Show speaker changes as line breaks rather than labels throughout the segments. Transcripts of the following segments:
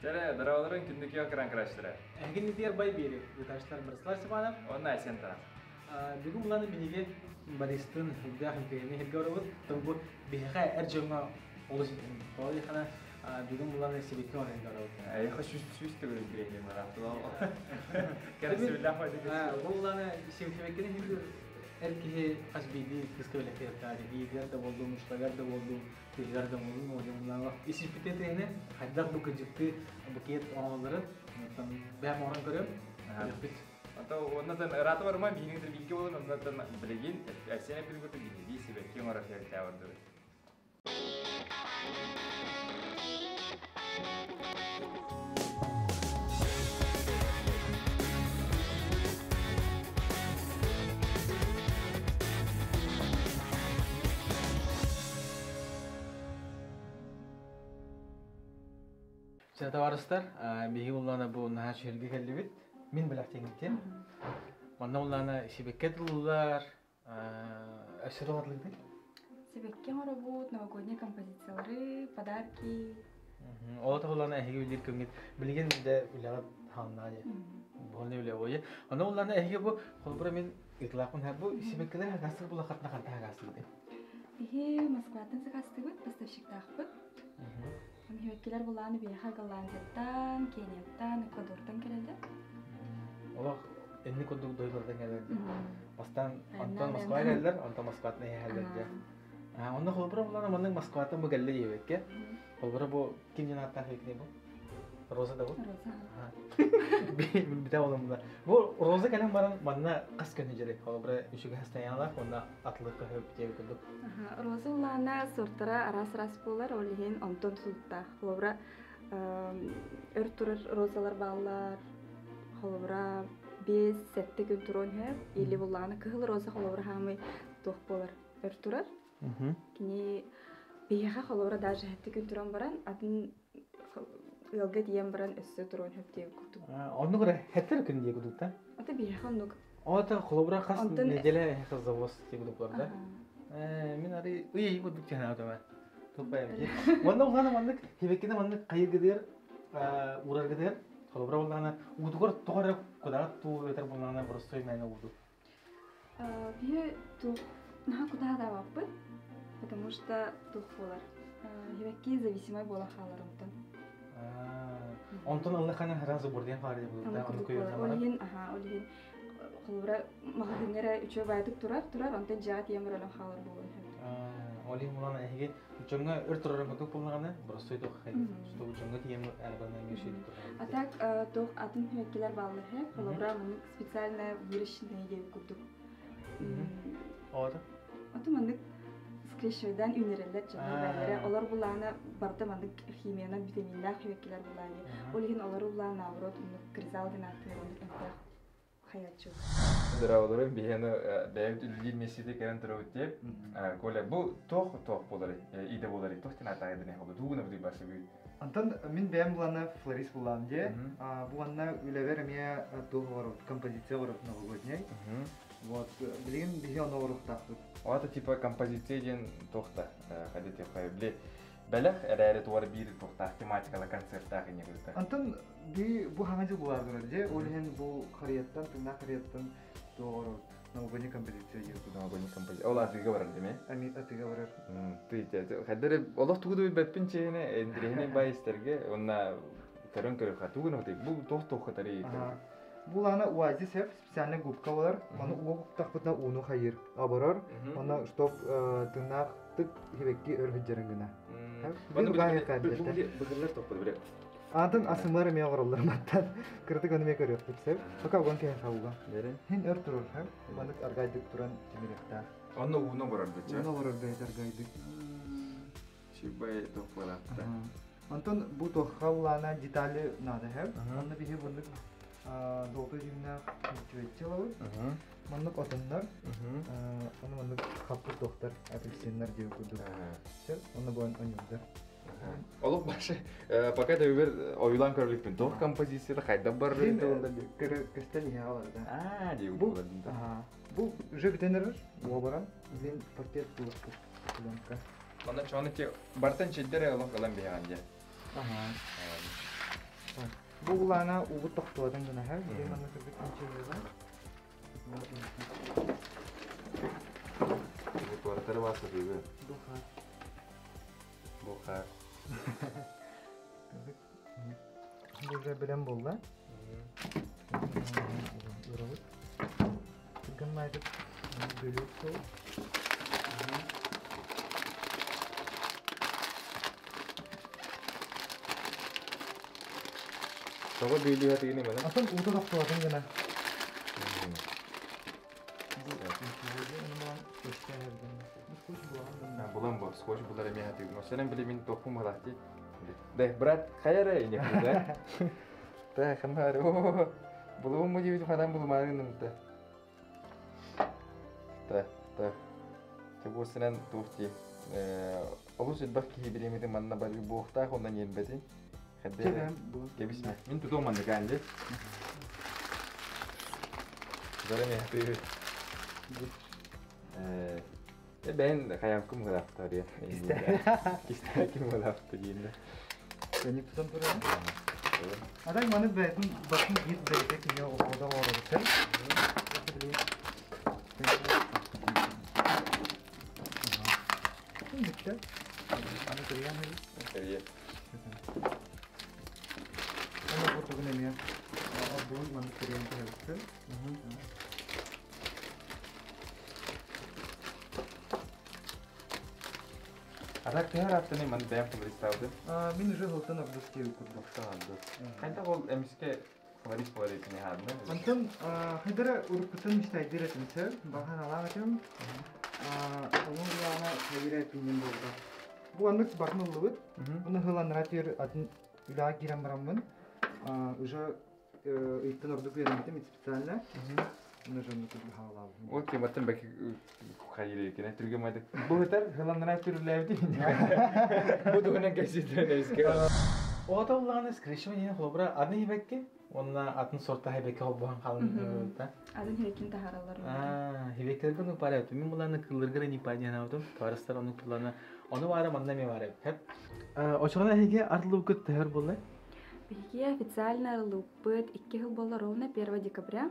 Tere, darawaların kündeki yok arkadaşlar.
Әгін дер бай бері, ұташтар бірсілар сыбанып.
Onlar sen taraf.
Бүгін бұланы бігеге баристын хілдіғын кейіне хілге орабыд. Тұңғы бігеға әр жоңға олы жеткен. Қолы қана бүгін бұланы себекке орайын орабыд.
Ayı süs de böyle gireyim ben hafta. Keresi bir laf hadi.
Бұланы себеккені хілді әркеге қаш бейді кіскі өлеке ертады. Бейдер де болды, мұшлагар да болды, тегер де болды. Бұланы есіппетті тегіне қайдақ бұл күнжікті бұкет оңалдырып. Бәм орын көрем.
Ата ondan ratı var mı? Bilindir bilgi olur. Ondan bilgin. Sene bir grubu bilgi. Sebep kim oraya geldi vardı.
Сәті барыстар, бейгі оланы бұл наға шерге келді бет. Мен біләк теңгеттен. Онда оланы себекке дұлылар, әшір оладылығы?
Себекке ғара бұл новогодний композициялары, подарки.
Олата оланы әйге өлер көңгет. Білген де үләғат ханна де. Бұлны өле ойы. Онда оланы әйге бұл, қолбыра мен ұйтылақпын әр бұл себеккелер әгасыр бұл ақатына қанта әгасыр де.
Бейге Москватын сақасты бұд, поставщиктақ бұд. Хевеккелер бұланы бейха Голландияттан, Кенияттан, Эквадордан келеді.
Олақ әнні көндік дойлардан келеді. Бастан Антон Москва келдер, Антон Москватын әйе келдер. Онда қолбыра бұланы мұның Москватын бұл келді ебекке. Қолбыра бұл кем жен аттақ екіне бұл? Роза да бұл?
Роза.
Біта олым бұлар. Бұл Роза кәлем барын манна қас көні жүрек. Қолбыра үшігі хастаянлар, онда атылық көйіп бітеу күндік.
Роза ұлана сұрттыра арас-арас болар, олеген Антон сұлтта. Қолбыра өр тұрыр розалар балар, қолбыра 5-7 күн тұрон хөп, елі бұланы кығыл роза қолбыра хамы тоқ болар өр тұрыр. Кіне бейға қолбыра даже 7 күн тұрон баран, атын ылға дейін баран өссі тұрон хөп дейі күрдік.
Оны күрі хәттер күн дейі күрдік та?
Ата бейға онық.
Ота қолбыра қас неделе хәқыз завоз дейі күрдік бар да? Мен ары үйей күрдік жәна өтіме. Тұлпайым ке. Онда олғаны мандық, хебеккені мандық қайыр кедер, урар кедер. Қолбыра олғаны ұғдығыр тұғыры құдағы туы өтір болғаны бұрыс той мәйні ұғды.
Бейі тұқ наға құдағы да баппыд, потому что тұқ болар. Хебекке зависимай бола қалар онтан.
Онтан ылы қаны разы бұрден қары деп бұлда, оны көйірді мара?
Олеген қолбыра мағадынлері үші байдық тұрар, онтан жағат емір өлім қалар болар.
Олеген мұланы әйге үчіңі үр тұрарын күтік болмағаны бұрыс той тоқ қайды. Үсті үчіңі тиемі әрбірін әңге шейді тұрар.
Атак тоқ атын хебеккелер балыр хеп, қолбыра мұның специально вырышын дейіп күрдік.
Оғады?
Аты мұның скрешерден үнерелер жаңағылары. Олар бұланы барда мұның химияның витаминлер хебеккелер бұланы. Олеген олар бұланы наоборот кризалдың аты өндік hayatçı.
Darawaların biheni beyt ülgin mesidi keren taravutte. Kola bu toh bolary. İde bolary. Toh tina taydı ne oldu? Duguna bir başı bir.
Antan min beğen bulana Floris bulanca. Bu anna ülever miye toh var, композиция var новогодняя. Вот, блин, бихе он орух тахту.
O ata tipa kompozisiyadan tohta. Hadi tipa bile. Belek erere tuvar bir tohta tematikalı konsertler ne görüntü.
Antan bu hangi bulardır diye. Olihen bu kariyattan, tırnak kariyattan doğru новогодняя композиция yürütü.
Новогодний композиция. Ola atıga var değil mi?
Ami atıga var.
Tüyte. Hadir Allah tuğdu bir bepin çeyne endirehine bayisтерге. Onna karın karı hatuğun hote. Bu toh hatari.
Bu lana oasis hep spesialne gubka var. Onu o takpıtna unu hayır. Abarar. Ona stop tırnak tık hibekki örhücерingine.
Bunu gayet kalbette. Bugünler topladı bre.
Antan asımları mı yavarlar mattan. Kritik onu mekar yok hepsi. Fakat gon kehen savuga.
Nere?
Hin örtürür hem. Balık argaydık duran cimirekta.
Onu uno varardı çe.
Ona var argaydık.
Şibay topladı.
Antan bu tohhavlana detali nada hem. Onda bihi balık doldu jimna çivetçilavı. Manlık otanlar. Onu manlık kapı doktor apelsinler gibi kudu. Onu bu an oynuyorlar.
Олуг башы пока да бер ойлан көрүлүкпүн. Тох композицияда кайда бар
Şimdi kesteli ya alırdı.
Дип
Bu bu jebitenler bu baran bin portret buluştu. Kullanka.
Мана чоны те бартан чеддере олуг калан бияганже.
Bu ulana uğut toxtuadın gına her. Bir manna kırdık inçeliyorlar.
Bu tuvaletleri varsa diyor.
Bu har.
Bu kadar.
Burada bilen bollar. Uğralık. Kırgın maydık. Bölük soğuk.
Sonra büyülüyor hadi yine bana.
Asıl uğuta toxtuadın gına.
Bulan bu, skoç bular emi hati. Mesela bile min topu mu lahti. Deh berat kayara ini kuda. Deh kamar. Oh, belum mau jadi kadang belum ada nanti. Deh. Coba senan tuhti. Olus ilbah ki bilim itu mana bagi buhta kondan yen beti. Kadang kebis mah. Min tuh mana kan je. Böyle mi yapıyor? Ben de kayakım mı yaptı oraya? İster kim mi yaptı yine?
Beni tutan buraya. Adam bana bakın git beytek ya oda orada sen. Bitti. Ana kırıyan mı?
Evet.
Ana fotoğrafı ne ya? Bu bana kırıyan tarafı.
Ada kaya hafta ne man bayam tulis tavdı.
Min уже хотан обдустив курдук.
Tamamdır. Kayda ol emiske varis polisini hadme.
Антон хадара уркутан мистайдир этинсе. Бахан алагатым. Onun yana hayra pinin boldu. Bu anlık bakma oluyor. Bunu hılan ratır adın ilağa giren baramın. Уже itten ordu verildim spesialle. Bunu canlı bir hava aldım.
Okey, batın belki kayırı kine Türkiye maydı. Bu heter hılanlara türlevdi. Bu da onun kesinlikle eski.
O da ulan skreşme yine holbra adını hibekke. Onunla adını sorta hibekke holbohan kalın da.
Adın hibekin taharalar.
Hibekler bunu para yaptım. Ben bunlarla kılırgara nipadyan aldım. Karıslar onu kullanı. Onu var ama anlamı var hep. O çocuklar hege artlı ukut tehir bulay.
Беги официально лупит 2 жыл было ровно 1 декабря.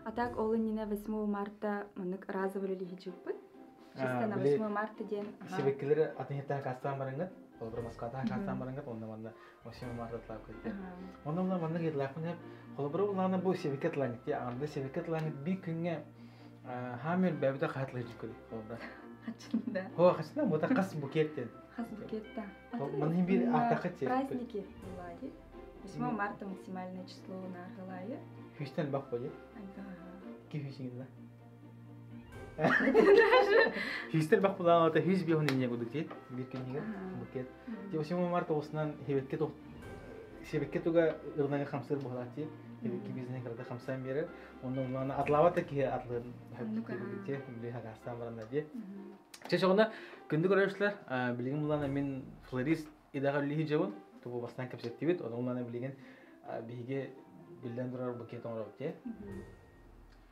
А так олынина 8 марта мынык разово лихичуппыт. Чисто на 8 марта ден.
Себеккелер атын хеттен кастан барыңгат. Ол бир Москвада кастан барыңгат, онда манда 8 марта тлап кетти. Онда улар манда кетлапын хеп. Ол бир уларны бу себекет ланит. Анда себекет ланит bir күнгө хамил бәбидә хатлы җикүл. Олда.
Хачында.
Хо, хачында бу та кас букеттен.
Хас букетта.
Мын бир атакыт.
Праздники влади. 8 марта максимальное число на Халае.
Хүчтен бак бой. Ки хүчиңдә. Хүчтен бак булган ата хүч би хоны нигә дик. Bir күнгә букет. 8 марта осынан хебекке тох. Себекке туга ырнага хамсыр булат. Ki bizden kadar 50 biri. Ondan atlavata ki atların hep bir hagastan var diye. Çeşonda gündük öğrenciler bilgim bulan min florist idare lihijavun. Bu bastan kapsattivit. Ondan bilgin bige bilden durar buket onlar diye.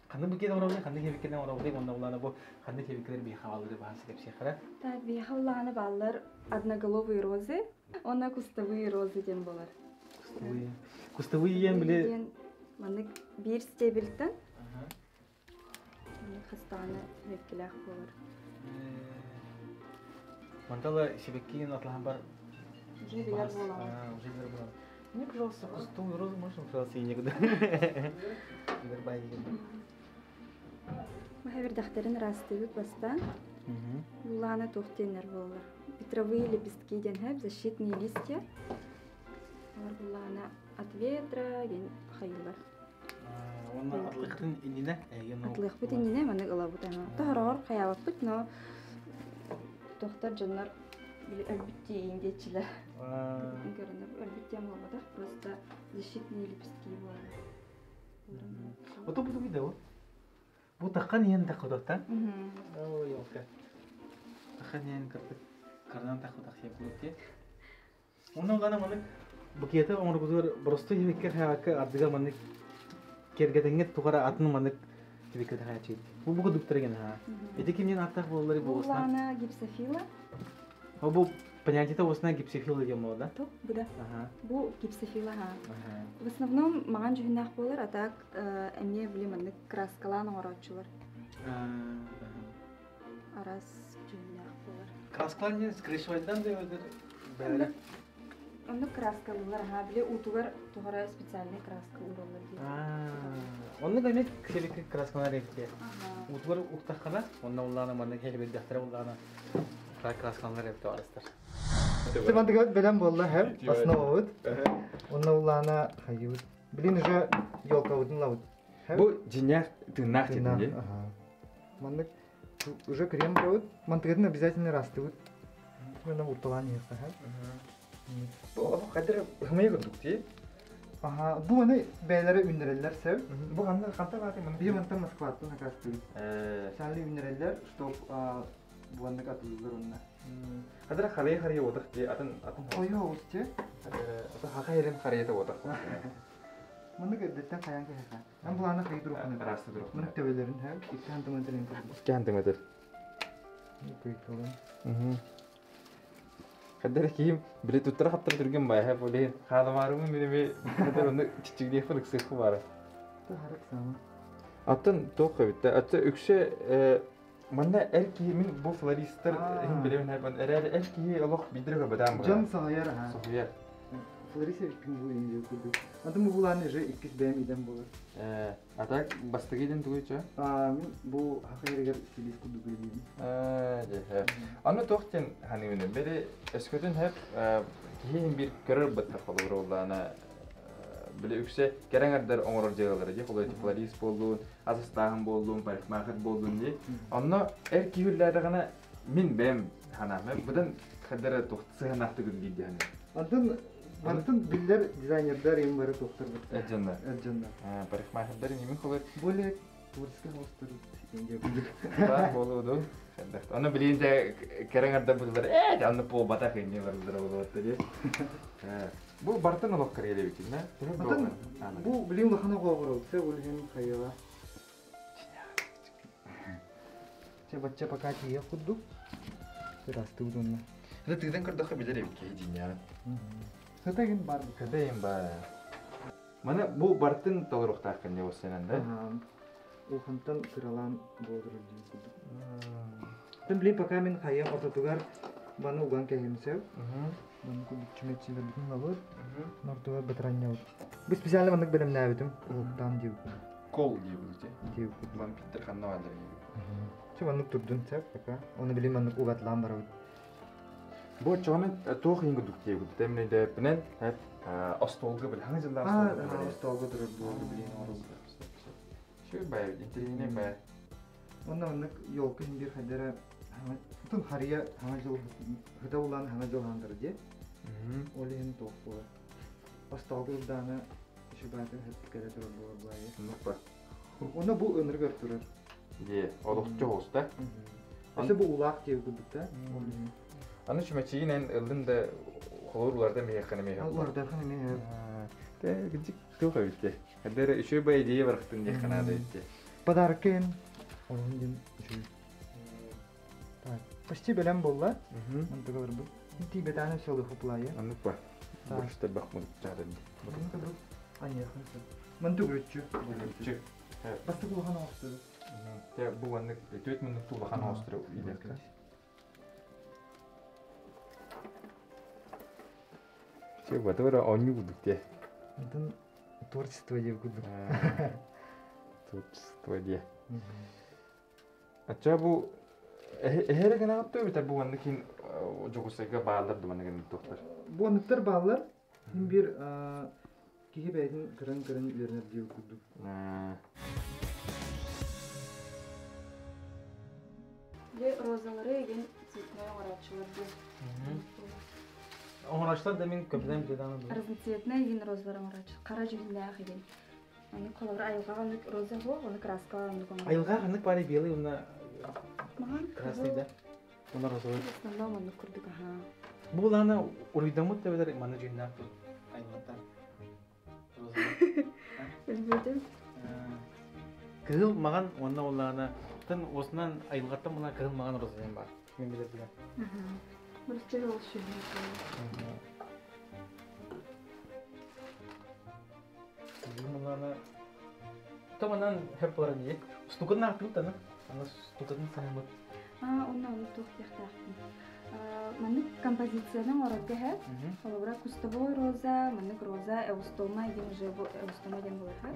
Kandı buket onlar diye kandı heviketten onlar diye ondan bu kandı hevikler bir havaları bahsi kapsay kara.
Так, bir havlana ballar одноголовые розы. Ona kustavые розы ден болар.
Kustavı yiyen bile
Manık bir stebilten. Manık hastane vekilak olur.
Mantala şebekkiyin atlahan bar.
Jibiler bolam.
Jibiler bolam. Мне, пожалуйста, кустовую розу можно, пожалуйста, и некуда.
Махавер дахтарын растывык бастан. Лана тухтенер болар. Ветровые лепестки ден хэп, защитные листья. Лана от ветра ген хайылар.
Onun atlıqtın inine.
Атлык бит инне маны ылабыт ана. Тарар хаябыт бит, но доктор жаннар әлбитте индечилер. Görünür әлбитте мабада просто защитные лепестки var.
Ото бу видео. Бу таққан ен тақыдатта. Ой, окей. Таққан ен карнан тақыдак шепулти. Onun gana mаны букета оңыр бузур просто хевекке хаяка адыга маны кергетенге тугара атын маны хевекке хаячы. Бу буга дуктырген ха. Эти кимнен аттак боллары болсун.
Лана гипсофила.
Бу понятие-то осына гипсофил деген болду, да?
То, буда.
Ага.
Бу гипсофила, ха.
Ага.
В основном маған жүгінақ болар, а так әме білемін, краскалан оңырачылар. Арас жүгінақ болар.
Краскалар не скрещивайдан деп өдір бәрі.
Онды краскалылар, ха, біле утулар тұғыра специальный краска уралар дейді.
Онны гамет кселекке краскалар екте.
Ага.
Утулар уқтаққана, онна уллана мана келбет дәқтірі уллана краскалар екте арыстар.
Тиман тигәт белән булла һәм основа. Онна улана хайыт. Билин уже ёлка удын лавыт.
Бу жинях тыннах тидинде.
Маннык уже крем броуд. Мантыгын обязательно растывыт. Менә урталан яса һәм.
Бу кадәр хымыя гыдыкты.
Ага, бу аны бәйләре үндерәләр сәв.
Бу ганны канта баты мен.
Bir mantar Moskva'da nakastı. Senli ünlüler, что bu anda katıldılar onunla.
Кадәр халый харый одык ди атын
Koyu oluştu.
ата хака ерен харыйта одык.
Bunu gördükten kayan kayaka. Ben bu anda kayıt ruhunu.
Расты дурук.
Bunu tövelerin hem iki hanım ödülün kurdu.
Кәнтең өтер.
Bu kayıt olan.
Кадәр кийим билет туттыра хаптыр түргән бай һәм буле халамарымы минеме кадәр аны кичигдә фырык сыхы бар.
Bu harak sama.
Атын тоқы битте. Аты үкше манда эрки мин бу флористер һәм билен һәм эрәле эрки аллах бидреге бадам бар.
Can sağıyar ha.
София.
Florisa gün bu indi kurdu. Adım bu bulan ne? İkiz benim idem bulur.
Атак бастыгыдан тугыча.
Bu hakayırgar stilis kurdu bildiğim.
Же. Аны тоқтен ханыны бери эскөтен һәп кийин бир көрөр бит калыр уллана. Биле үксе керәңәрдер оңорор җыгалары ди, холой флорист болдун, азыстагын болдун, парикмахер болдун ди. Анна эрки хүлләрдә генә мин бем ханамы будан кадәр тохтсы ханахты гүн диде аны.
Adım Bantın biller dizaynerler en varı doktor bu.
Эдженда.
Ercan'da.
Парикмахердер немен холой
Böyle Турska hostları ince kurdu.
бар болуду. Хәдәф. Аны билинде керәңәрдә булдылар. Аны по бата кыйны булдылар булды ди. Бу бартын алып кирәле бит, нә?
Adım bu bilim lakana koğuru. Sen ölgen kayıla. Şey bacca pakati ya kurdu. Rastı udunla.
Һәм тегедән кырдык билер бит кийдиня.
Satagin var bu.
Кадәем ба. Мана бу бартын толырык такын ди осенен да.
O kantan kıralan boğdurur diye kurdu. Ben bilim pakay men kayıya ortadugar bana ugan kayımsev. Bana kurdu çümetçiyle bütün lavur. Nortuğa batıran yavut. Bu spesialde bandık benim ne bitim? Oğuktan diyor.
Кол ди булды.
Diyor kurdu.
Ман Питер ханна валдыр.
Şu bandık durdun sev paka. Onu bilim bandık ugatlan var.
Бу чоны тох ингә дук ди. Темне дә пенен һәп астолгы бил хаңы җыллар астолгы.
Stolga durur bu bilim oruz.
Şu бай интернетне бай.
Ondan bandık yol kın bir hadere. Bütün hariye hangi yol hıda ulan hangi yol handır diye. Oleyin toq bu. Stolga dana şu batı hep kere durur bu bayı.
Нупа.
Ona bu ömür götürür.
Ди, олукчу болста.
Ese bu ulak diye kudukta.
Аны чүмәчигенән ылдым да холурларда мехәне мехән.
Allah derken ne ya?
Тэ гыжык тохы битте. Хәдәр үшө бай дие барыктын ди хана да итте.
Подаркын. Onun için şu. Так. Почти белем болла. Мантыга бар бу. Тибетаны шолы хуплая.
Нупа. Башта бакмын чарын.
Bunu kadar aynı yakınsa. Mantı görücü.
Чик.
Bastı kulağına bastı.
Тэ бу ванны 4 минут тулы хана остров иде. Че батора оню будуте.
Это творчество я буду.
Творчество ди. Ача бу эхере генә атты бит бу ванны кин жогусайга баалар димәнеген токтар.
Bu anıtlar bağlar. Bir kişi beynin kırın üzerine diyor kudu.
Ve rozaları egen цветная оңырачылар ди.
Оңырачлар да мен көптен билет аны.
Разноцветная еген розалар оңырачы. Кара жүгүннәк еген. Аны колор айылга аны роза бу, аны краска аны коңыр.
Айылга ханнык бары белый, уна
Маған
красный да. Уна розовый.
Основном аны күрдүк, аха.
Бул аны урыйдамыт да белер, маны жыйнап. Айылда.
Билбедим.
Кызыл маған онна улана тын осынан айылгаттан мына кызыл маған розадан бар. Мен билет билем.
Burası oluşuyor.
Bunlarla tamamen hep var diye. Stukan artık da ne? Ama stukan sanırım.
Ondan tuh яхтахтын. Маннык композицияның оракы һәр. Холобра кустовой роза, маннык роза, эустома дигән же бу эустома дигән булыр һәр.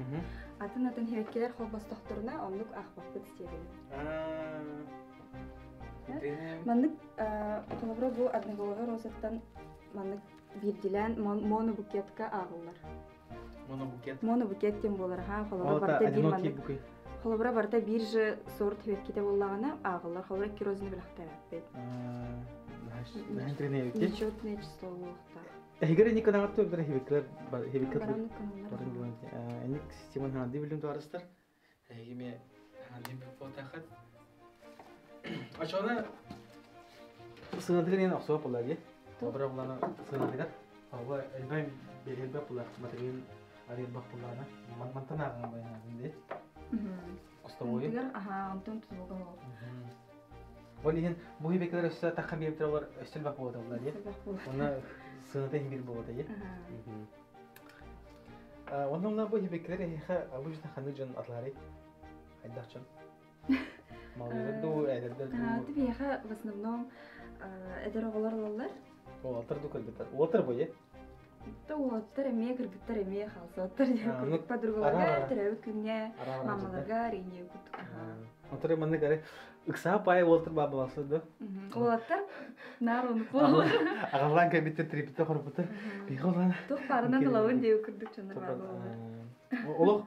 Атын һәвәккәләр хобас тохторына онлык ахбакыт стебен. Маннык холобра бу одноголовый розаттан маннык бирдилән монобукетка агыллар. Монобукет тем булыр һәр. Холобра барда бир маннык. Холобра барда бир же сорт һәвәккәдә буллагына агыллар. Холобра кирозны биләхтә бит. Нечетное число лохта.
Эгер ни канал то бер хевиклер эник системан ханди билим туарыстар. Эгеме ханди фотохат. Ачона сынадыгын аксоо булагы. Тобра булана сынадыгы. Ага элбай белбе булак материал арый бак булана. Мантана гана инде. Кустовой.
Антон тузуга.
Олиһин бу хибеклер өстө такка бептер өстөл бак болот булар, я. Оны сынаты бир болот, я. Оннан бу хибеклер ха алужда ханыжын атлары хайдачын. Малыды эдердер.
Тибиха в основном эдероголар.
Олтыр кыргыттар. Олтыр бу, я.
То олтыр эме кыргыттар эме халсаттар я. Подругаларга терәбит күнгә, мамаларга ренье кут.
Олтыр манны карай. Икса пай олтыр бабасы да.
Олтыр нарон пул.
Агалан кебитер трипте хорпуты. Бихолан.
Тух парынан лавын деп күрдүк чанар бабы.
Олог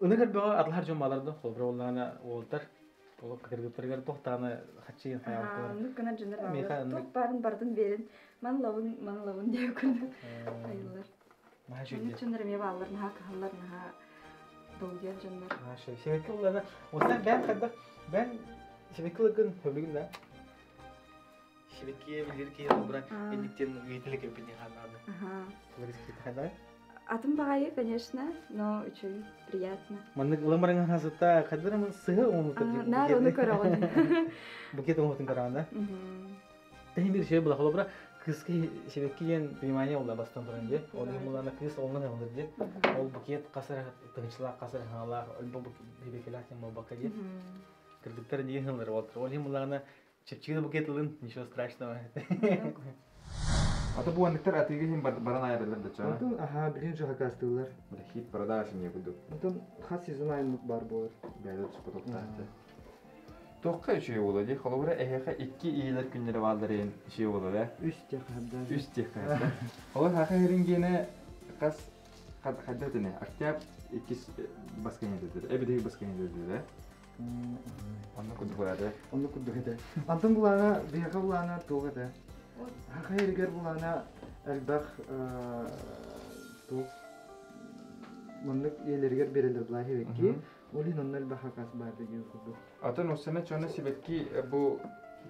өнөгөр бага атлар жомаларды холбро оллана олтыр. Олог кыргыттарга тохтаны хачыйын хаялтыр.
Ну кана жанар бабы. Тух парын бардын берин. Ман лавын деп күрдүк. Айылар.
Мажыйды.
Чанар ме баллар наха каллар наха болгер жанар.
Маша, шевекке оллана. Осtan ben şebekliğin höbüğünde şebekeye bilir ki bırak edikten üyetilik yapınca hanlardı.
Атым багайы, конечно, но очень приятно.
Маннык ламарың хасыта кадырым сыгы умутыр.
Нар оны көрөгөн.
Букет умутун караганда. Тем бир şey була холобра кызга şebekkeен внимание олда бастан туран же. Ол мулана кыз олган алыр же. Ол букет касыр тынчылак касыр хала өлбө şebekелер тем бака же. Кырдыктар не гылыр отыр. Ол мулана чепчиге букет алын, ничего страшного.
Ата бу андыктар атыгы хим баран айрылар да чана.
Ага, билинче хакастылар.
Бир хит продаж не буду.
Антон хас сезон айнлык бар болар.
Бәйле чыпытыкта. Токка үчүй болду ди. Холобра эхе 2 ийлер күннәре балдырын иши болду да.
Үст технада.
Үст технада. Олар хака херингене кас хаддатыны октябрь 2 басканедер. Эбидеги басканедер. Анны куду булады.
Onu kudurdu. Антон булана, бияга булана тогада. Хакайригер булана элбах то моннык елергер берелер була хебекки. Олин оннал бахакас бар деген куду.
Атын осына чона сибетки бу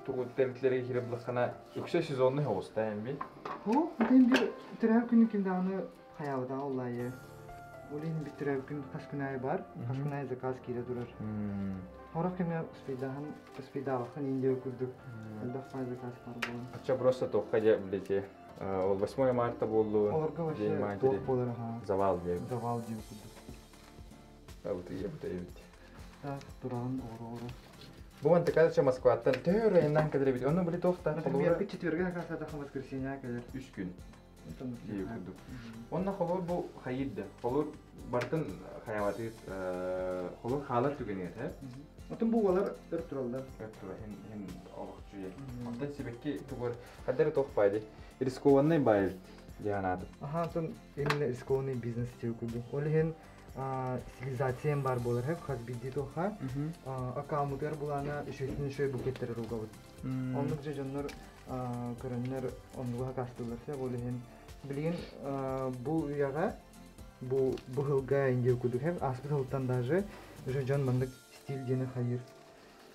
тугуттерлерге кирип булсана 3 сезонны хоста эмби.
Хо, мен бир төрөп күнү кинде аны хаялда Аллайы. Олин бир төрөп күн кашкынай бар. Кашкынай заказ кире турар. Хорак кеме спидалахын инде курдук. Элбах файза заказ бар болон.
Ача просто токка же билете. Ол 8 марта болду.
Оларга вообще ток болар ха.
Завал же.
Завал же курдук.
Вот и это.
Так, туран ора.
Бу анта казача Москваттан төрөйнан кадыр бит. Оны биле токта.
Например, четверга касада ха воскресенье келер.
3 күн. Онна холор бу хайидда. Холор бартын хаяваты холор халат түгенет, he?
Отын бу алар өр туралдар.
Өттүр хин олукчу. Онда себекки тугор кадыр токпайды. Рискованный бай дианат.
Аха, отын эмне рискованный бизнес текуду. Олен стилизациям бар болар, he? Хаз бидди тоха. Акамутер булана үшөтүнчө букеттер ругабыт. Онлук же жоннор көрөннөр онлуга кастыларса олен билген бу уяга бу быгылга инде кудук hem аспиталдан даже уже жон мандык стиль дене хайыр.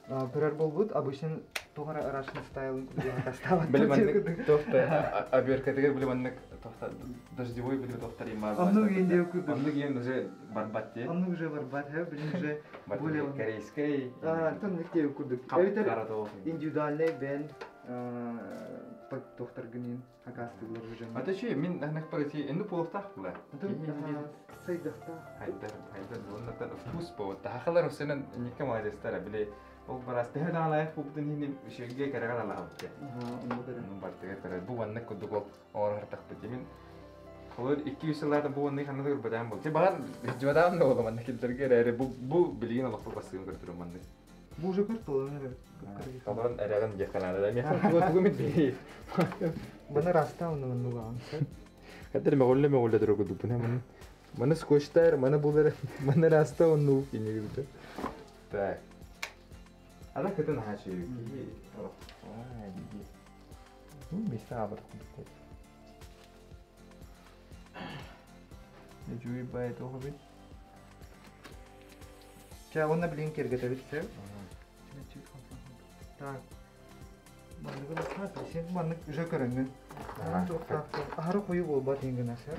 Көрөр болбут обычно тогара арашын стайлын кудуга кастабат.
Билмендик токта аберкатыгер билмендик токта дождевой биле токтар има.
Онлук инде кудук.
Онлук ен уже барбат те.
Онлук уже барбат he билин уже
более корейский.
Там никте кудук. Это индивидуальный бен доктор гынын хакастыгылар уже.
Ата şey min ahnak parati endu poltaqla.
Сайдахта.
Hayda bundan fus po. Tahalar usenan nikka maadestara bile. O baras tehda ala hubdun hini şege karagal ala hubte.
Onu da.
Nu bartega tara bu vannak kudugol or hartak bitimin. Kolor 200 yıllarda bu vannak anladır badam bol. Bahar jodam ne oldu vannak ilterge rere bu bilgin alaqı basın götürüm vannak.
Bu уже картоны.
Kalan eragan jakanada da mehan kuat mit bi.
Bana rasta onu nugan.
Kader me golle dero kudu puna man. Mana skoştar mana bular mana rasta onu kini gitu. Tak. Ada keten haşi ki. Aa di. Bu bisa abar kudu. Ne juy bay to hobi.
Ya onu bilin kergete bitse. Так. Манныгы саат сен маннык уже көрөңгөн. Ары кою болбат энген аса.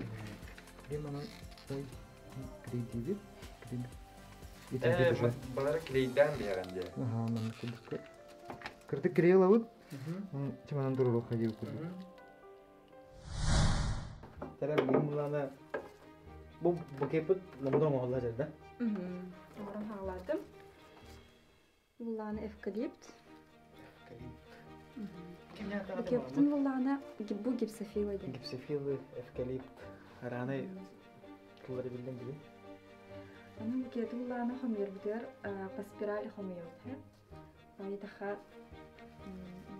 Бир манын ой кредиби.
Balara kileyden bir yerinde.
Ага, манны кудук. Кырды кирелабыт. Чиманан турулу хажы куду.
Тара булана bu keput namıdan mağalar жерде.
Oradan hağladım. Bullana evkalipt. Keptin bullana bu gipsafil idi.
Gipsafil, evkalipt, aranay kulları bildim gibi.
Onun bu keptin bullana xomir bider, paspirali xomir bider. Ayı daha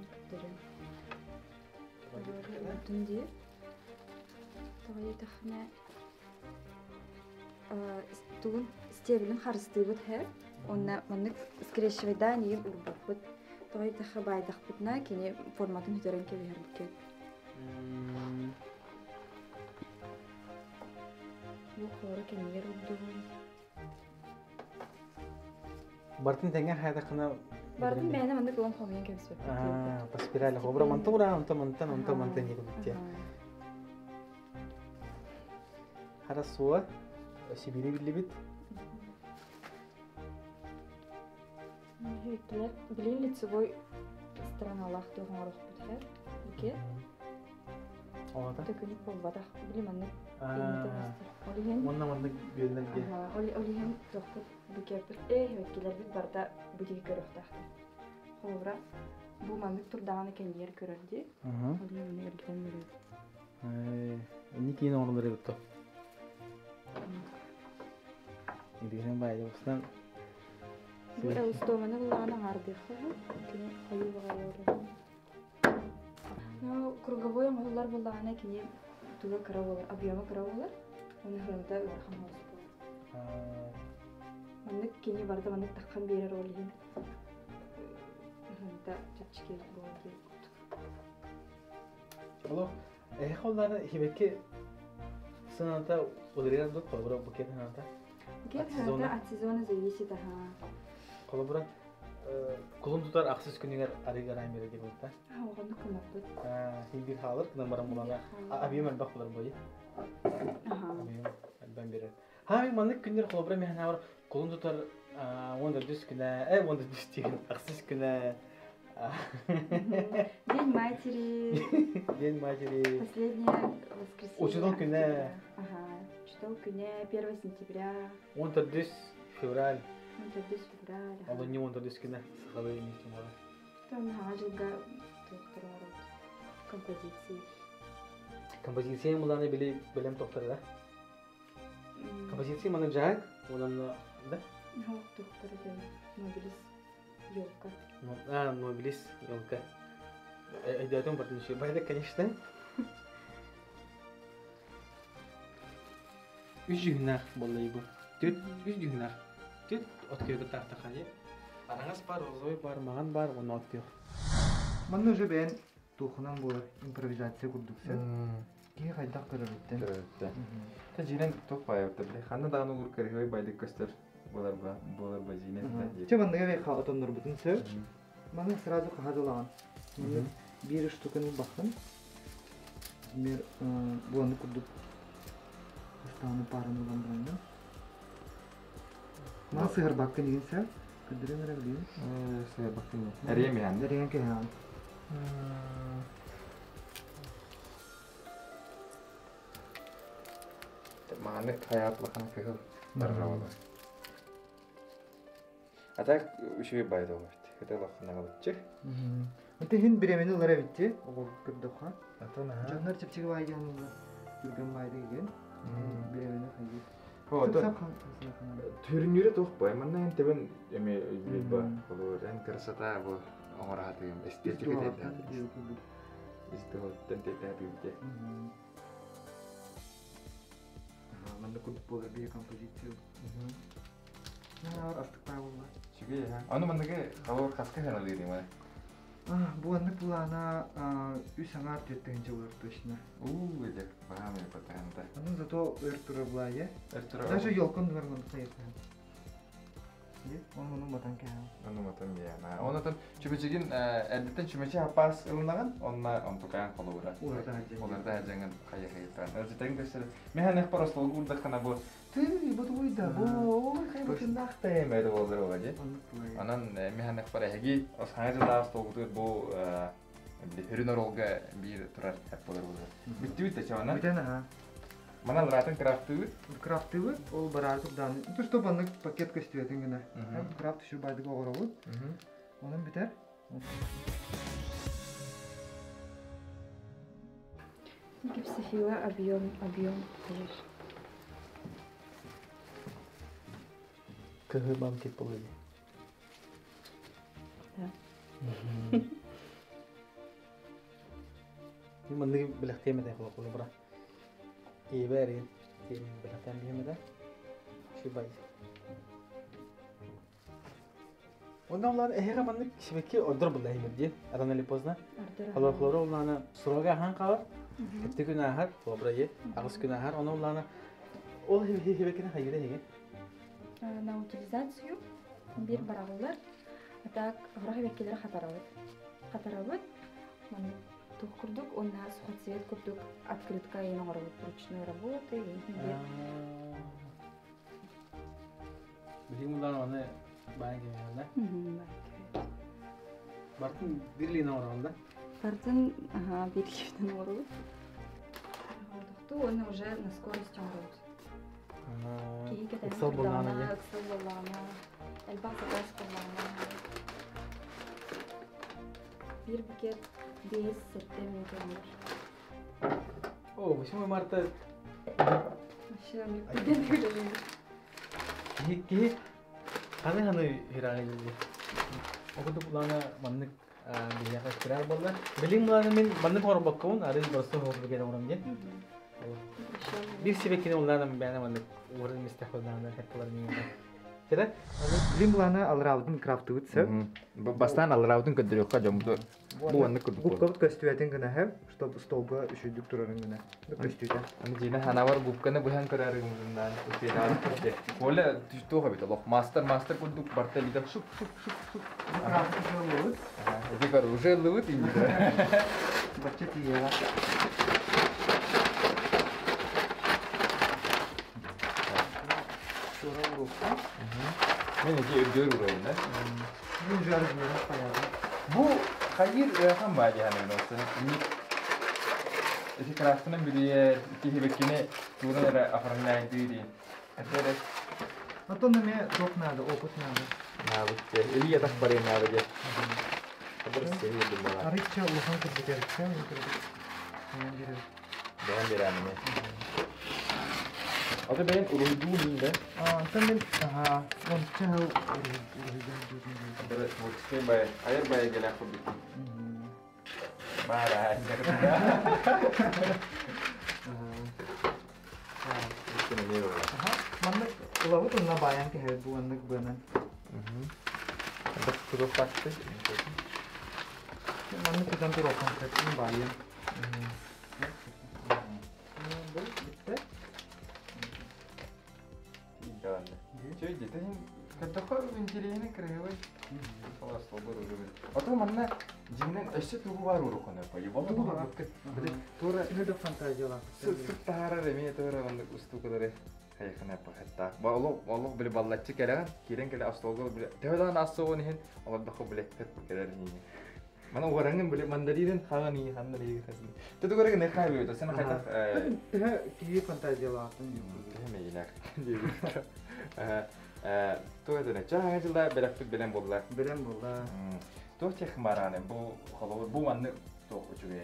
kaptırım. Dündü. Ayı daha ne? Tuğun стебелин харыстыбыт хэ. Онна маннык скрещивайданием урбапыт. Той таха байдахпытна кене форматын хүтөрөн кебербикке. Бу хора кенер урдугун.
Бартын теңер хайда кына
Бардын бәйне маннык улам хомын кебсеп.
Паспирали хобра мантура, онта не битте. Харасуа Сибири билибит.
Hütler bilin лицевой страналах тоғын бұдхер. Ике.
Оғада?
Төкінік болбада. Білім анны.
Онна манды бөлінерге.
Олиген тоқты бүкепір. Өткелер біз барда бүдегі көріқтақты. Қолыбыра бұл маңдық тұрдағаны кәнер көрілді. Олиген мұны ергілен мөреді.
Не кейін оңылары бұтты? Едігінен байды осынан
Bu Ağustos'ta bulanın ardıqı, kini xayı bağayır. No, krugovoy oğullar bulanı kini tuğa kara olur, abiyama kara olur. Onu hırında örxam olsun. Manlık kini barda manlık takkan bir yer olayım. Hırında çapçıkeli boğazı.
Olo, kolları hibeki sınavda odriler dut kolları buket hanata.
Buket hanata at sezonu zeyişi daha.
Kolabora kulun tutar aksız gününger arıgar ayın beri gibi da.
Ha, onu kumaklık.
Bir halır kınan baran bulana. Abiyem elbak bular boyu. Abiyem elben beri. Ha, bir manlık günler kolabora mehna var. Kulun tutar onda düz güne, onda düz değil, aksız güne.
День матери.
День матери.
Последнее воскресенье.
Учитель күне.
Ага, учитель күне 1 сентября.
14 февраль.
14 февраля.
Ала не 14 күне сыгалы еместен бара.
Там жылга тоқтырар композиции.
Композиция муланы билем тоқтырды да? Композиция маны жак, онан да?
Жоқ, тоқтырды. Мобилис елка.
Мобилис елка. Айдатым бардын еще. Байды, конечно. 3 жүгінақ болай бұл. 3 жүгінақ. Тет открыто тартақан е. Араңыз бар, озой бар, маған бар, оны открыл.
Манны уже бәйін тоқынан болар импровизация күрдіксе. Кей қайдақ көріліттен.
Та жинен тоқ байыпты біле. Қанды дағыны ұр көрігой байдық көстер болар ба жинен.
Че мандыға бәй қағытыныр бұтын сөр. Маны сразу қағадылаған. Bir штуканы бақын. Мен бұланы күрдік. Қыстаны параны ұландырайны. Мана сығыр бақын деген сәр. Күдірен әрі білейін.
Сығыр бақын не? Әрі емейін?
Әрі емейін.
Manik hayatlığına kıhıl darravalar. Atak üşüğü baydı olmuştu. Hıda bakına kalıpçık.
Öte hin biremeni ulara bitti. O kırdıkha.
Atana ha.
Canlar çıpçığı vay yanında. Gürgen baydı igen. Biremeni hayır.
O da
Tıksap kan.
törünüre toq bay. Manna en teben eme özbek ba. Olur en kırsata bu oratıyım. Estetik edildi. İstihotten tetapiydi.
Manda kudup olur bir kompozisyon. Artık bayılma.
Çünkü ha. Onu mandaki hava kaska kanalıydı mı?
Bu anlık bulana 3 saat yettiğince olur точно.
Öyle. Baham yapatanda.
Onun zato örtürü bulayı.
Ertura.
Даже yolkun var mı sayıklar. Onun batan kaya.
Onu matam ya. Onu tan çübecigin editten çümeçi hapas ılınagan onna ontukan kolura. Olarda hajangan kaya kayıtan. Özeten göster. Mehanek parasol gurda kana bu. Tüy bu duyda bu. Kay bakın nakta yemedi olur o acı. Anan mehanek para hegi as hayır da stoldur bu bir hürünör olga bir turar hep olur olur. Bitti de çavana.
Bir tane ha.
Mana zaten craftı.
Крафтывы, ол баратып дан. То что баннык пакет көстүрөтүн гына. Крафт şu байдыга оғырабы. Onun biter.
Гипсофила объем hayır.
Kıhı bam kip oluyor. Mandaki bilaktiye mi tekrar kulu bırak. İyi verin. Bilakten bir mi de? Şu bay. Ondan onlar ehera mandık şibeki order bulayı mı diye. Adan eli pozna. Kalau flora onlarına suraga han kalır. Hepti gün ahar. Flobrayı. Ağız gün ahar. Onu onlarına ol hebekine hayır hege.
На утилизацию бир барагылар. Так, грах бекелер хатарабыт. Маны тухкурдук, у нас цвет курдук, открытка и нагород ручной работы.
Bildiğim bundan onu bayan gibi yanında. Bartın birliğine oranında.
Бартын, ага, бир кишден орулуп. Onu уже на скорости орут.
Excel bulana ya.
Excel bulana. Elbette ders bulana. Bir buket 5 sette milyon.
Oh, başım Mart'ta
Aşağı bir görüyorum.
ki hani hirani dedi. Okudu bulana manlık bir yaklaşık birer bolla. Bilim bulana min manlık var bakın. Arız bastı oldu bir kere oram diye. Bir sebekini onlardan ben manlık uğradım isteklerden hep bunların Kira?
Bilim bulana alırabdın kрафтывыт сәп.
Бастан алыраудың көдіріққа жамды бұл анны күрді бұл.
Губкалык көстүбәтен генә һәм, чтобы столга үшүдүк турарын генә. Көстүтә.
Аны жина ханавар губканы бұхан көрәрігімізден өтпейді көрді. Олы түштуға бейді, лох мастер күрдік барта лида шук. Декар уже лывыт инді.
Бача тиеға. Şoran gubka.
Мен еке өдер ұрайын, да?
Bu jarı bir қаяды.
Bu hayır rəqəm var yəni olsun. İki kraftının biri yer, iki hebekini turun era afranlaydı deyil. Efendim,
Ато на ме док надо, опыт надо.
na bitti. Eli yatak barayım abi de. Kadar seviyordu bana.
Arıkça uhan kırdıkça mı kırdık? Hemen girelim.
Ben bir anime. Adı ben uruyduğum da.
Sen ben aha, on çahıl
Evet, mutlu bay. Hayır bay gelen kubi. Marah. Ini ni loh.
Aha, manlık ulavut onunla bayan ki her bu manlık bana.
Ada kudu pasti.
Manlık kita tuh rokan kreatif bayan. Bu bitti.
Jalan. Cuy, jadi kata kau mencirinya kerewai. Kalau sober urut. Atau mana jinan eset tuh baru urut apa? Ya bawa bawa. Beli
Tora ini de fantaziyalar.
Setara remi tora mana ustu kadar. Kayak kenapa hatta? Allah beli ballatçı kere kiren kere astolga beli. Tevdan asso nih. Allah dah kau beli ket kere ini. Mana orangın böyle mandarinin hangani hanları kızın. Tutu göre ne kahve sen kaytak.
Daha kivi fantaziyalardan
Hemen inak. Tuh da ne çağırdılar belak bilen bollar.
Bilen bulda.
Tuh çek marane bu halı bu manı tuh uçuyor.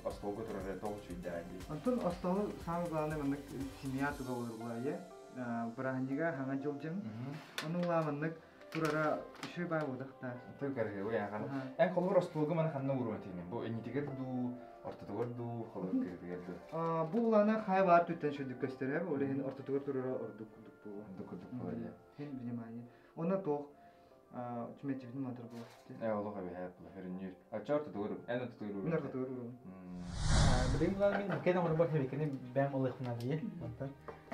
Aslı götürür tuh uçuyor
Antun astalı sanızlarını manık simiyatı da olur bu ya. Bırahancıga hangi jolcum. Onunla manık turara şey bay budak da.
Tuh karı o ya kan. En kolur aslı mana kanna vurmatayım. Bu enitige du ortada du halı geldi.
Bu ulana hayvan tütten şu gösteriyor. Olehin ortada turara orduk bu.
Dukuduk böyle.
Hem bizim aynı. Ona toh çimetçinin madrı bu.
Allah abi hep herinir. Açartı doğru. En doğru.
Bunlar da doğru.
Benim bunlar benim bu kadar var tabii ki ben alıkına diye. Mantar.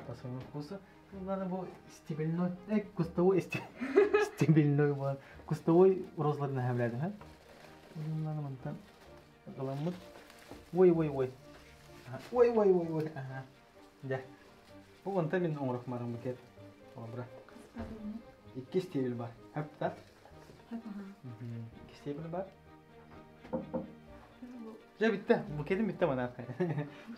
Tasarım kursu. Bunlar bu stabilnoy. Kustavu stabilnoy var. Kustavu rozlarını hevledim ha. Bunlar mantar. Kalamut. Vay. Vay. Aha. Ya. Bu mantar benim umuruk marım bu kez. Obra. İki stabil var. Hep tat. İki stabil var. Ya bitti. Bu kedim bitti bana.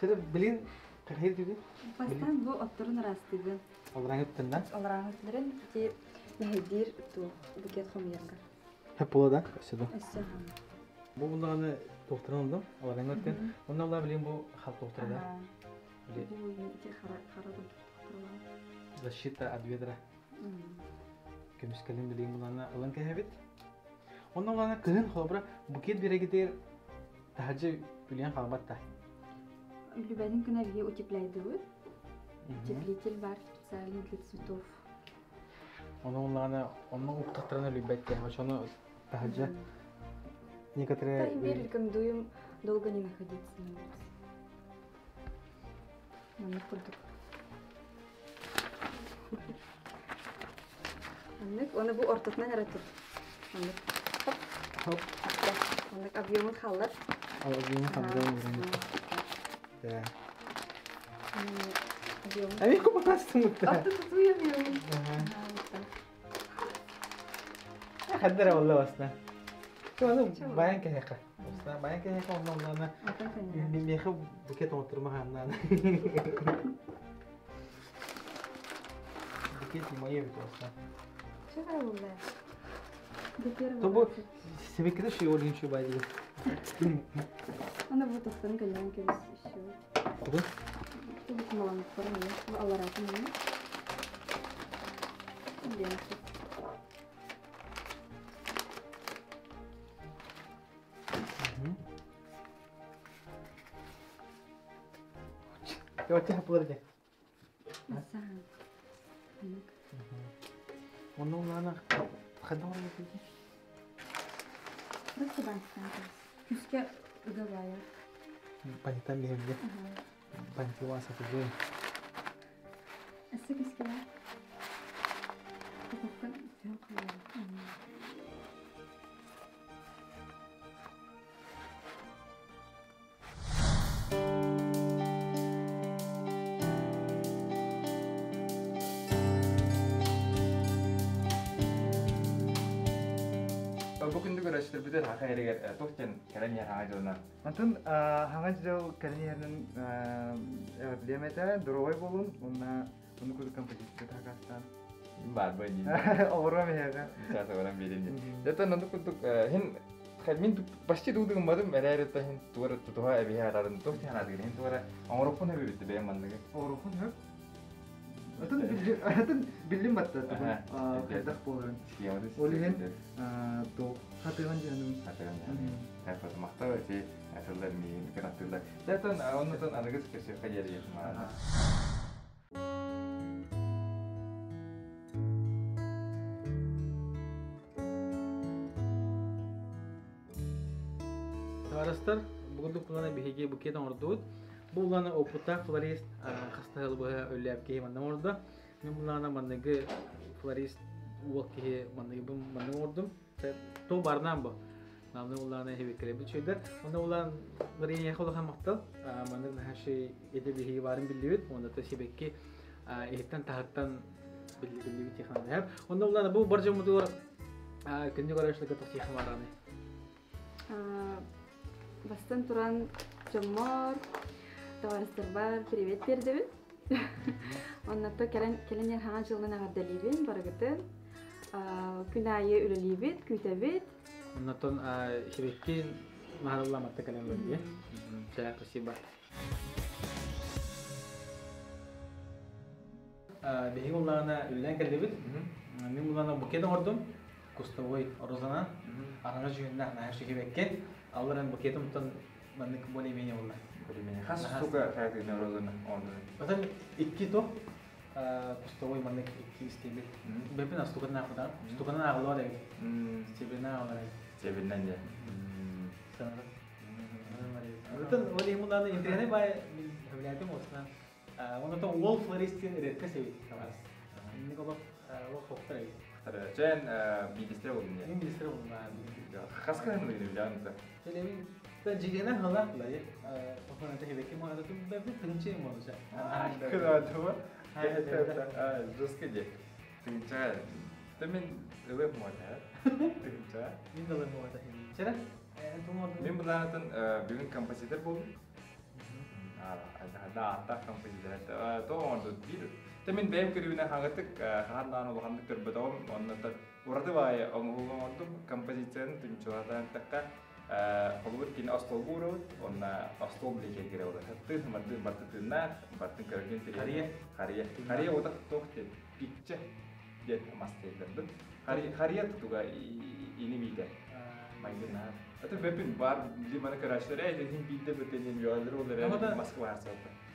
Şöyle bilin kahir dedi.
Bastan bu otturun rastıydı.
Allah'ın hepsinden.
Olağanüstülerin ki nedir tu buket xomiyanga.
Hep ola da. Şöyle.
Eşya.
Bu bunları doktora aldım. Allah'ın hepsinden. Ondan Allah bilin bu halk doktora da.
Bu iki xara doktora.
Защита от ветра. Kömüskelin bilin bunlarına alan kahibit. Ondan sonra kırın xobra buket bire gider. Tahacı biliyen kalmatta.
Любятин кынарги утепляйдыбыт. Утеплитель бар специальный для цветов.
Onun уктаттарына любят тем, что оно tahacı некоторые.
Да, и рекомендуем долго не находиться на улице. Нам не ходит. Anlık, onu bu ortasından yaratır. Anlık.
Hop.
Anlık объемын халар.
Объемын халар. Ya.
Объемын.
Abi kupasın mı?
Artık tutuyamıyorum.
Haddara vallahi aslında. Şu bayan keheka. Aslında bayan keheka onlarına bir mekhe buket oturma handan. Buket mayı bir aslında.
Çok ağırlar.
То bu sebekte şey oluyor şu baydı.
Она вот так гоняем кебес еще.
Bu
Bu kumalanmış falan ya. Bu Allah razı olsun. Biliyorsun.
Ya çap olacak.
Mesela.
Onlarına kadar oluyor.
Burası ben sanki. Küske ıgavaya.
Panitan bir evde. Panti wasa ko din.
Asa küske var. Kapaktan yok ya.
Bugün de görüştür bir de hakikaten eğer tohten keren yer hacılar.
Antun hangi jauh kalian bilemete drawai bolun, onu kudu kompetisi takastan.
Var böyle.
Orang mehega.
Mesela orang bilince. Zaten onu kudu hen kalmin pasti dulu kemarin mereka itu hen tuara tuha ebi hararan tohten hararan hen tuara orang pun hebi bitte beyan mandık.
Orang pun hep. Antun bilim batta tuh. Kedak bolun. Olihin tuh hatiran jangan.
Hatiran jangan. Dapat mahtawa sih. Asal mi kena tulah. Zaten onu tuh ada kesih kajar ya mana.
Arkadaşlar bugün de kullanan bir hediye buketten orada. Bu ulana oputa florist hasta bu öyle yapki manam orada. Ben ulana mandagi florist vakti mandagi bu manam orada. To barnam bu. Namne ulana hevi krebil şeyler. Onda ulan bari yakala hamakta. Mandak her şey ede bir hediye varım biliyor. Onda da şebeki ehten tahattan biliyor bir hep. Onda ulana bu barca mudur kendi karışlık tatlı hamaranı.
Бастан туран жоммор, товарыстар бар, привет бердебин. Оннато келен хаан жылын ағардалибин, барагытын. Күн айы үлелибит, күйтебит.
Оннотон хибеккин махалламатта кален бөлге. Жа, спасибо. Беги уллана үллен келдебит. Мен уллана букетен ордум. Кустовой розана. Араңа жүйүннә нәһәши хибекке. Аллардан букетим тон маннык более-менее улла.
Более-менее. Хас сука хайгына розана ордун.
Потом икки то кустовой маннык икки истебит. Бепин астукана худа. Стукана агло да. Стебина алар.
Цебиннен де.
Потом более уллана интернет бай хавлятым осна. Оны то wall floristin редке севит. Инне коло ол хоктар.
Sen bilgisayar oldun ya.
Мен билсер болма.
Kas kadar mı gidiyor yani?
Televi ben jigena hala lay. Ofana te hebe ki mo ada tu bebe tunche mo sa.
Kıra tuva. Ruske Tunca. Temin öyle mi var? Tunca.
Min da mo ada hebe. Çera? Tu mo.
Ben bunlardan bir kompozitör buldum. Hatta kompozitör. To orada bir. Temin benim körüne hangatık handan olarak terbetom ondan orada var ya onu kompozisyon tunçulardan takka Hollywood kini astol buru onna astol bile kira oda hattı martı tunna martı kerjin tiri hariya oda tokte pitche jet masterlerden hariya tutuga ini bide mayına atı bepin var limana karşılara edin bide betenin yolları oları Moskva arsa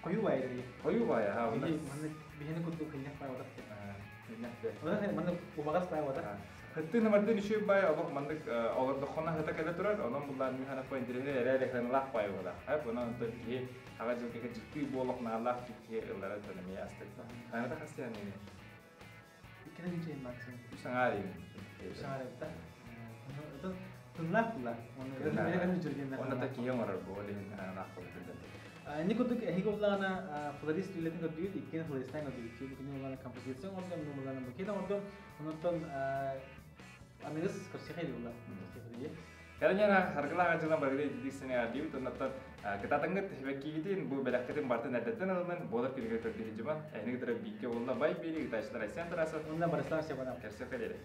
Koyu bayır.
koyu var ya ha
Ini mana bihane kutu kinyak pa oda.
Kinyak.
Mana mana ubagas pa oda.
Hatta namarda nişi bay Allah mandık olur da kona hatta kada turar onun bunlar mihana point direne erere kan lah pay oda. Hep ona untuk ki aga jo ke ciddi bolok na Allah ki lara tanami astekta. Kana da khasyan ni.
Ikna ni chay maksim.
Usangari.
Usangari ta. Itu tunlah pula. Mana kan jurgen na.
Ona ta ki yamar boleh na khol bilden.
Ini kutuk higolana florist relating to dude ikin florist na dude ki kini ulana composition orda nu ulana bakita orda onton amigas kursi khay ulla kursi
Karena na hargala aja na bagde di sini adi itu nata kita tengget hibaki itu bu bedak kita barten ada tuh naman bola kiri kiri terdi cuma ini kita bikin ulla baik bili kita istilah sen terasa
ulla barasla siapa nama
kerja kerja deh